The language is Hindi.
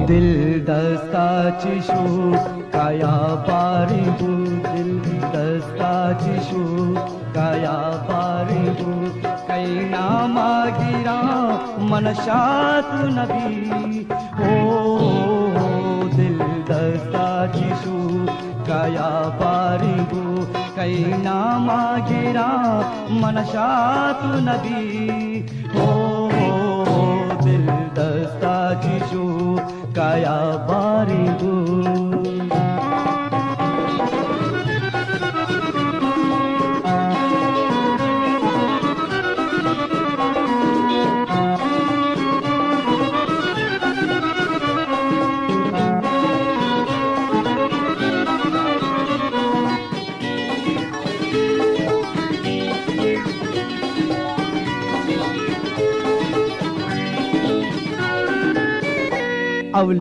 दिल दस्ताची शू काया पारिबू, दिल दस्ताची शू काया पारिबू, कैना मागिरा मनशात नबी। ओ दिल दस्ताची शू काया पारिबू, कैना मागिरा मनशात नबी। ओ दिल दस्ताची शू काया पारिबू।